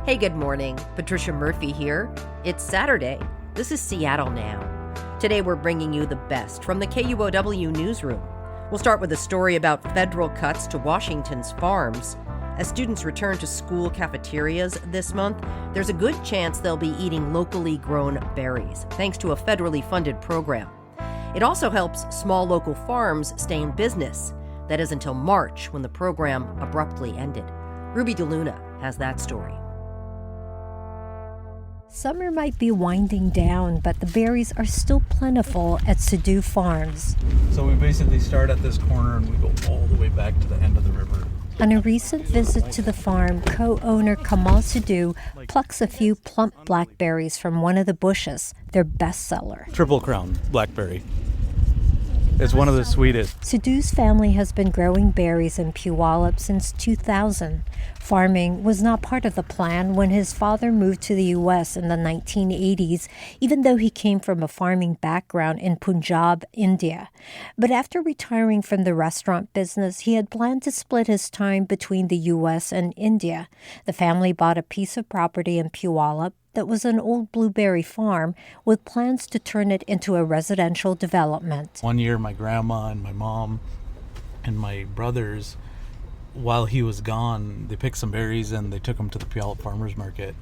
Hey, good morning. Patricia Murphy here. It's Saturday. This is Seattle Now. Today we're bringing you the best from the KUOW Newsroom. We'll start with a story about federal cuts to Washington's farms. As students return to school cafeterias this month, there's a good chance they'll be eating locally grown berries, thanks to a federally funded program. It also helps small local farms stay in business. That is until March, when the program abruptly ended. Ruby DeLuna has that story. Summer might be winding down, but the berries are still plentiful at Sidhu Farms. So we basically start at this corner and we go all the way back to the end of the river. On a recent visit to the farm, co-owner Kamal Sidhu plucks a few plump blackberries from one of the bushes, their bestseller. Triple Crown blackberry. It's one of the sweetest. Sidhu's family has been growing berries in Puyallup since 2000. Farming was not part of the plan when his father moved to the U.S. in the 1980s, even though he came from a farming background in Punjab, India. But after retiring from the restaurant business, he had planned to split his time between the U.S. and India. The family bought a piece of property in Puyallup that was an old blueberry farm with plans to turn it into a residential development. One year, my grandma and my mom and my brothers, while he was gone, they picked some berries and they took them to the Puyallup Farmers Market.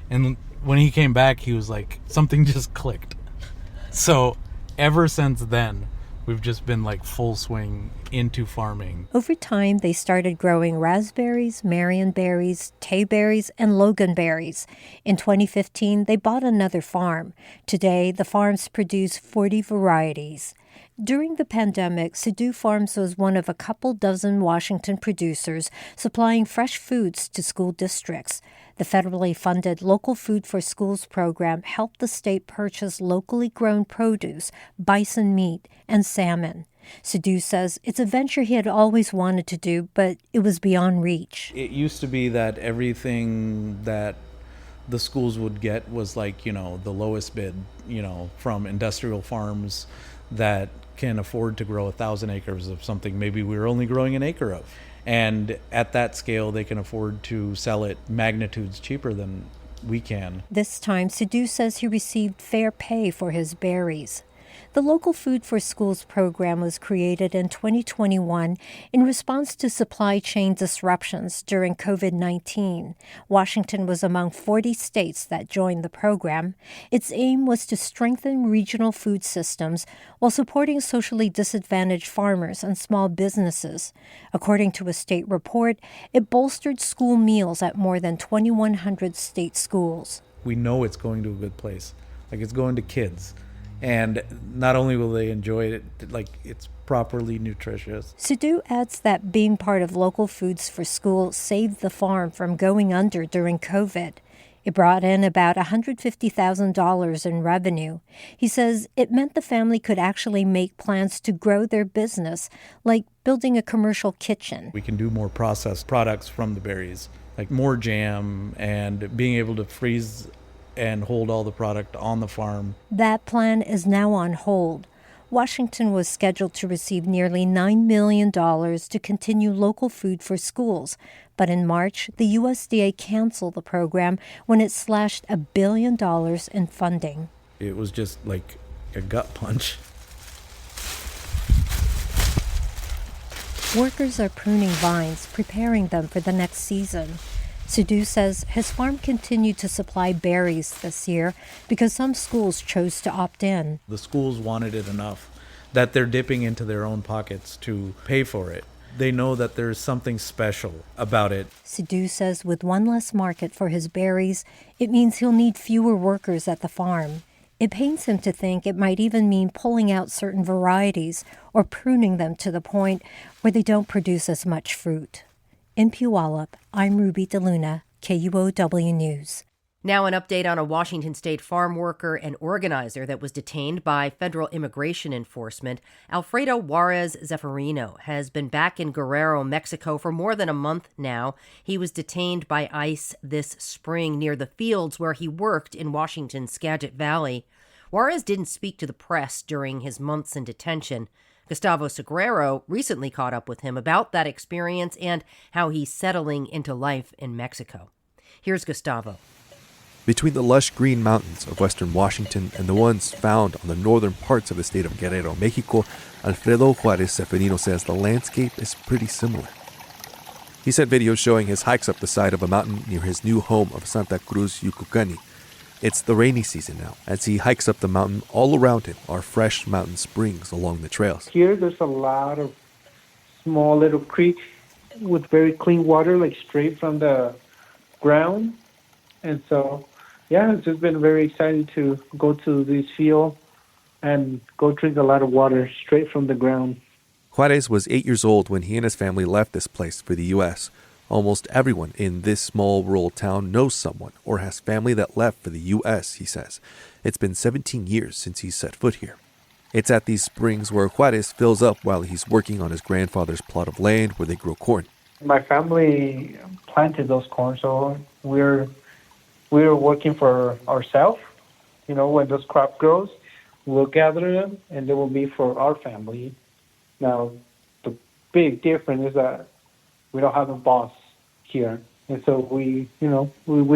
And when he came back, he was like, something just clicked. So ever since then, we've just been like full swing into farming. Over time, they started growing raspberries, marionberries, tayberries, and loganberries. In 2015, they bought another farm. Today, the farms produce 40 varieties. During the pandemic, Sidhu Farms was one of a couple dozen Washington producers supplying fresh foods to school districts. The federally funded Local Food for Schools program helped the state purchase locally grown produce, bison meat, and salmon. Sidhu says it's a venture he had always wanted to do, but it was beyond reach. It used to be that everything that the schools would get was like, the lowest bid, from industrial farms that can afford to grow 1,000 acres of something maybe we were only growing an acre of. And at that scale, they can afford to sell it magnitudes cheaper than we can. This time, Sidhu says he received fair pay for his berries. The Local Food for Schools program was created in 2021 in response to supply chain disruptions during COVID-19. Washington was among 40 states that joined the program. Its aim was to strengthen regional food systems while supporting socially disadvantaged farmers and small businesses. According to a state report, it bolstered school meals at more than 2,100 state schools. We know it's going to a good place. Like, it's going to kids. And not only will they enjoy it, like, it's properly nutritious. Sidhu adds that being part of Local Foods for School saved the farm from going under during COVID. It brought in about $150,000 in revenue. He says it meant the family could actually make plans to grow their business, like building a commercial kitchen. We can do more processed products from the berries, like more jam and being able to freeze and hold all the product on the farm. That plan is now on hold. Washington was scheduled to receive nearly $9 million to continue Local Food for Schools. But in March, the USDA canceled the program when it slashed $1 billion in funding. It was just like a gut punch. Workers are pruning vines, preparing them for the next season. Sidhu says his farm continued to supply berries this year because some schools chose to opt in. The schools wanted it enough that they're dipping into their own pockets to pay for it. They know that there's something special about it. Sidhu says with one less market for his berries, it means he'll need fewer workers at the farm. It pains him to think it might even mean pulling out certain varieties or pruning them to the point where they don't produce as much fruit. In Puyallup, I'm Ruby DeLuna, KUOW News. Now an update on a Washington state farm worker and organizer that was detained by federal immigration enforcement. Alfredo Juarez Zeferino has been back in Guerrero, Mexico for more than a month now. He was detained by ICE this spring near the fields where he worked in Washington's Skagit Valley. Juarez didn't speak to the press during his months in detention. Gustavo Segreiro recently caught up with him about that experience and how he's settling into life in Mexico. Here's Gustavo. Between the lush green mountains of western Washington and the ones found on the northern parts of the state of Guerrero, Mexico, Alfredo Juarez Seferino says the landscape is pretty similar. He sent videos showing his hikes up the side of a mountain near his new home of Santa Cruz, Yucucani. It's the rainy season now. As he hikes up the mountain, all around him are fresh mountain springs along the trails. Here, there's a lot of small little creeks with very clean water, like straight from the ground. And so, yeah, it's just been very exciting to go to this field and go drink a lot of water straight from the ground. Juarez was 8 years old when he and his family left this place for the U.S. Almost everyone in this small rural town knows someone or has family that left for the U.S., he says. It's been 17 years since he's set foot here. It's at these springs where Juarez fills up while he's working on his grandfather's plot of land where they grow corn. My family planted those corn, so we're working for ourselves. You know, when those crop grows, we'll gather them, and they will be for our family. Now, the big difference is that we don't have a boss here. And so we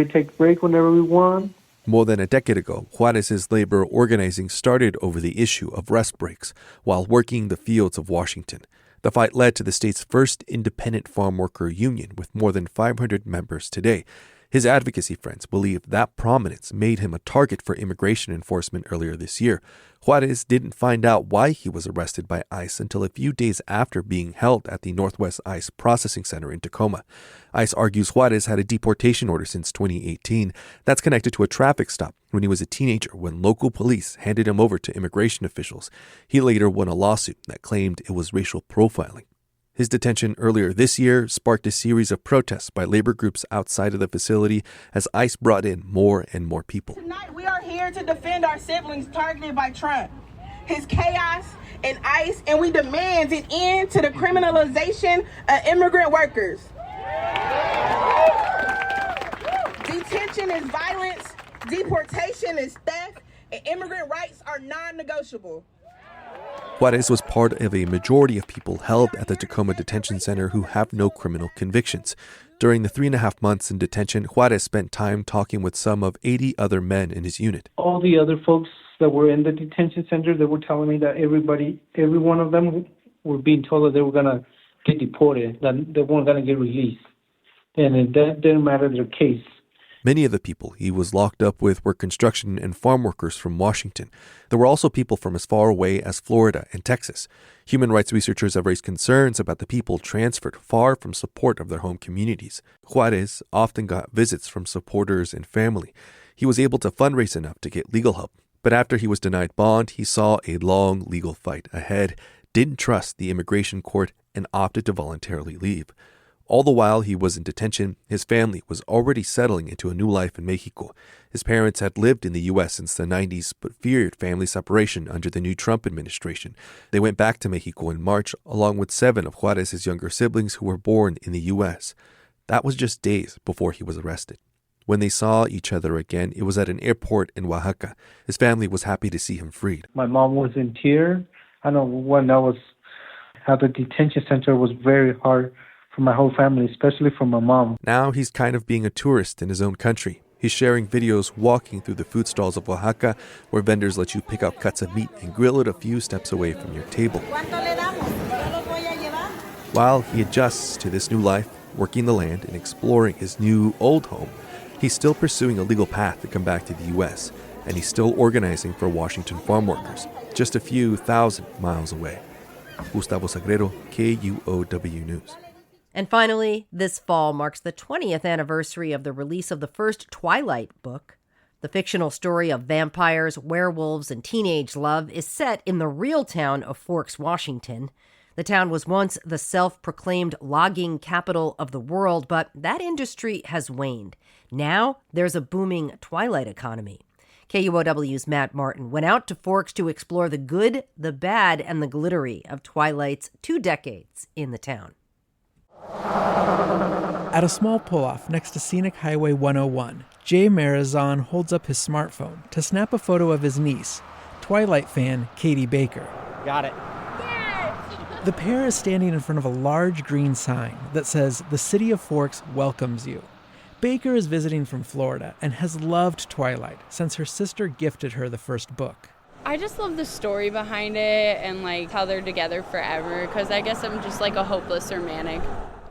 take break whenever we want. More than a decade ago, Juarez's labor organizing started over the issue of rest breaks while working the fields of Washington. The fight led to the state's first independent farm worker union with more than 500 members today. His advocacy friends believe that prominence made him a target for immigration enforcement earlier this year. Juarez didn't find out why he was arrested by ICE until a few days after being held at the Northwest ICE Processing Center in Tacoma. ICE argues Juarez had a deportation order since 2018 that's connected to a traffic stop when he was a teenager when local police handed him over to immigration officials. He later won a lawsuit that claimed it was racial profiling. His detention earlier this year sparked a series of protests by labor groups outside of the facility as ICE brought in more and more people. Tonight we are here to defend our siblings targeted by Trump, his chaos and ICE, and we demand an end to the criminalization of immigrant workers. Detention is violence, deportation is theft, and immigrant rights are non-negotiable. Juarez was part of a majority of people held at the Tacoma Detention Center who have no criminal convictions. During the 3.5 months in detention, Juarez spent time talking with some of 80 other men in his unit. All the other folks that were in the detention center, they were telling me that every one of them were being told that they were going to get deported, that they weren't going to get released. And that didn't matter their case. Many of the people he was locked up with were construction and farm workers from Washington. There were also people from as far away as Florida and Texas. Human rights researchers have raised concerns about the people transferred far from support of their home communities. Juarez often got visits from supporters and family. He was able to fundraise enough to get legal help. But after he was denied bond, he saw a long legal fight ahead, didn't trust the immigration court, and opted to voluntarily leave. All the while he was in detention, his family was already settling into a new life in Mexico. His parents had lived in the U.S. since the 90s, but feared family separation under the new Trump administration. They went back to Mexico in March, along with 7 of Juarez's younger siblings who were born in the U.S. That was just days before he was arrested. When they saw each other again, it was at an airport in Oaxaca. His family was happy to see him freed. My mom was in tears. I know when I was at the detention center, was very hard for my whole family, especially for my mom. Now he's kind of being a tourist in his own country. He's sharing videos walking through the food stalls of Oaxaca, where vendors let you pick out cuts of meat and grill it a few steps away from your table. While he adjusts to this new life, working the land and exploring his new old home, he's still pursuing a legal path to come back to the U.S., and he's still organizing for Washington farm workers, just a few thousand miles away. Gustavo Sagrero, KUOW News. And finally, this fall marks the 20th anniversary of the release of the first Twilight book. The fictional story of vampires, werewolves, and teenage love is set in the real town of Forks, Washington. The town was once the self-proclaimed logging capital of the world, but that industry has waned. Now there's a booming Twilight economy. KUOW's Matt Martin went out to Forks to explore the good, the bad, and the glittery of Twilight's 2 decades in the town. At a small pull-off next to Scenic Highway 101, Jay Marazan holds up his smartphone to snap a photo of his niece, Twilight fan Katie Baker. Got it. The pair is standing in front of a large green sign that says, "The City of Forks welcomes you." Baker is visiting from Florida and has loved Twilight since her sister gifted her the first book. I just love the story behind it and like how they're together forever, because I guess I'm just like a hopeless romantic.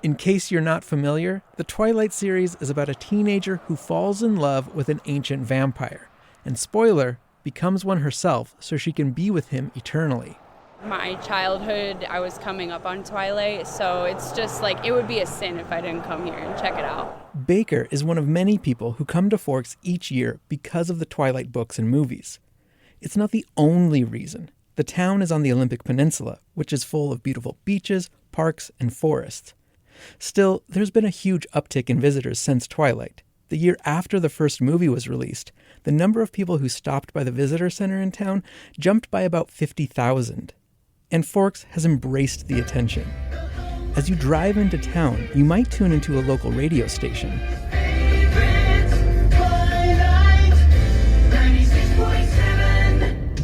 In case you're not familiar, the Twilight series is about a teenager who falls in love with an ancient vampire, and spoiler, becomes one herself so she can be with him eternally. My childhood, I was coming up on Twilight, so it's just like it would be a sin if I didn't come here and check it out. Baker is one of many people who come to Forks each year because of the Twilight books and movies. It's not the only reason. The town is on the Olympic Peninsula, which is full of beautiful beaches, parks, and forests. Still, there's been a huge uptick in visitors since Twilight. The year after the first movie was released, the number of people who stopped by the visitor center in town jumped by about 50,000. And Forks has embraced the attention. As you drive into town, you might tune into a local radio station.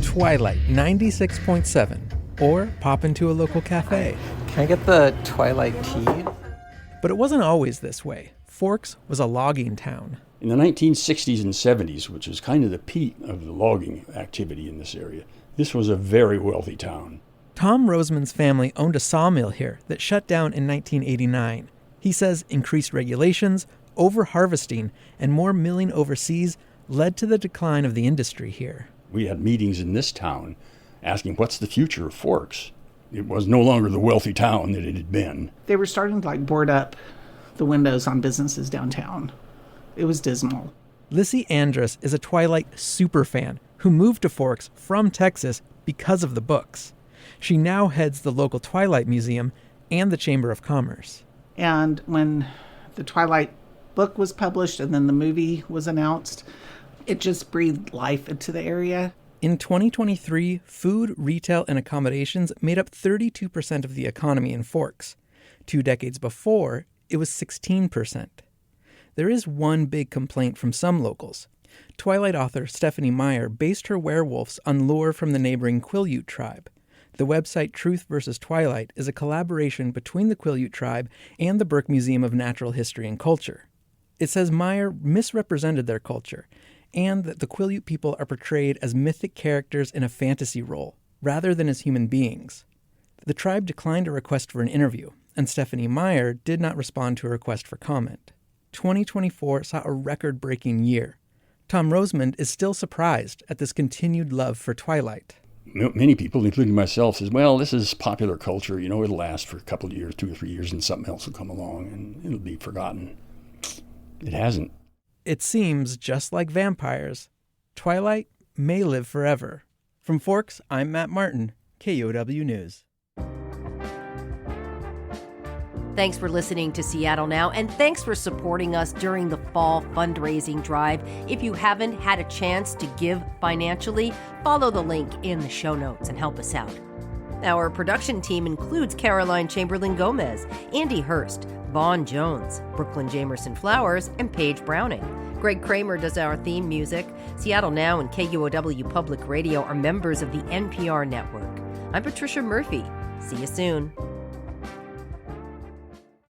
Twilight 96.7, or pop into a local cafe. Can I get the Twilight tea? But it wasn't always this way. Forks was a logging town. In the 1960s and 70s, which was kind of the peak of the logging activity in this area, this was a very wealthy town. Tom Roseman's family owned a sawmill here that shut down in 1989. He says increased regulations, over-harvesting, and more milling overseas led to the decline of the industry here. We had meetings in this town asking what's the future of Forks. It was no longer the wealthy town that it had been. They were starting to board up the windows on businesses downtown. It was dismal. Lissy Andrus is a Twilight superfan who moved to Forks from Texas because of the books. She now heads the local Twilight Museum and the Chamber of Commerce. And when the Twilight book was published and then the movie was announced, it just breathed life into the area. In 2023, food, retail, and accommodations made up 32% of the economy in Forks. 2 decades before, it was 16%. There is one big complaint from some locals. Twilight author Stephanie Meyer based her werewolves on lore from the neighboring Quileute tribe. The website Truth vs. Twilight is a collaboration between the Quileute tribe and the Burke Museum of Natural History and Culture. It says Meyer misrepresented their culture, and that the Quileute people are portrayed as mythic characters in a fantasy role, rather than as human beings. The tribe declined a request for an interview, and Stephanie Meyer did not respond to a request for comment. 2024 saw a record-breaking year. Tom Rosemond is still surprised at this continued love for Twilight. Many people, including myself, says, well, this is popular culture. It'll last for a couple of years, 2 or 3 years, and something else will come along, and it'll be forgotten. It hasn't. It seems, just like vampires, Twilight may live forever. From Forks, I'm Matt Martin, KUOW News. Thanks for listening to Seattle Now, and thanks for supporting us during the fall fundraising drive. If you haven't had a chance to give financially, follow the link in the show notes and help us out. Our production team includes Caroline Chamberlain-Gomez, Andy Hurst, Vaughn Jones, Brooklyn Jamerson Flowers, and Paige Browning. Greg Kramer does our theme music. Seattle Now and KUOW Public Radio are members of the NPR network. I'm Patricia Murphy. See you soon.